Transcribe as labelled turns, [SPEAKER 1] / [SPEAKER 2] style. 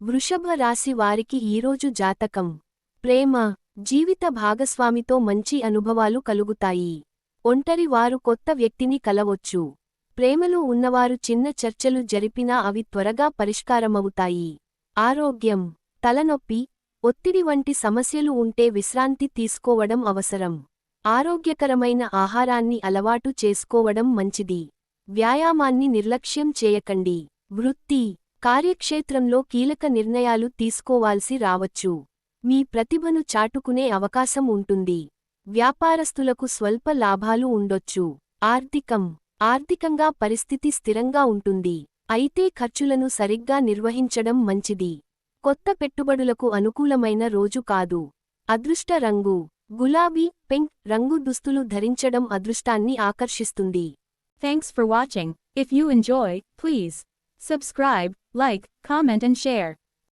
[SPEAKER 1] వృషభ రాశి వారికి ఈరోజు జాతకం. ప్రేమ, జీవిత భాగస్వామితో మంచి అనుభవాలు కలుగుతాయి. ఒంటరి వారు కొత్త వ్యక్తిని కలవొచ్చు. ప్రేమలో ఉన్నవారు చిన్న చర్చలు జరిపినా అవి త్వరగా పరిష్కారమవుతాయి. ఆరోగ్యం, తలనొప్పి, ఒత్తిడి వంటి సమస్యలు ఉంటే విశ్రాంతి తీసుకోవడం అవసరం. ఆరోగ్యకరమైన ఆహారాన్ని అలవాటు చేసుకోవడం మంచిది. వ్యాయామాన్ని నిర్లక్ష్యం చేయకండి. వృత్తి, కార్యక్షేత్రంలో కీలక నిర్ణయాలు తీసుకోవాల్సి రావచ్చు. మీ ప్రతిభను చాటుకునే అవకాశం ఉంటుంది. వ్యాపారస్తులకు స్వల్ప లాభాలు ఉండొచ్చు. ఆర్థికంగా పరిస్థితి స్థిరంగా ఉంటుంది. అయితే ఖర్చులను సరిగ్గా నిర్వహించడం మంచిది. కొత్త పెట్టుబడులకు అనుకూలమైన రోజు కాదు. అదృష్ట రంగు గులాబీ, పింక్ రంగు దుస్తులు ధరించడం అదృష్టాన్ని ఆకర్షిస్తుంది.
[SPEAKER 2] Thanks for watching. If you enjoy, please subscribe, like, comment and share.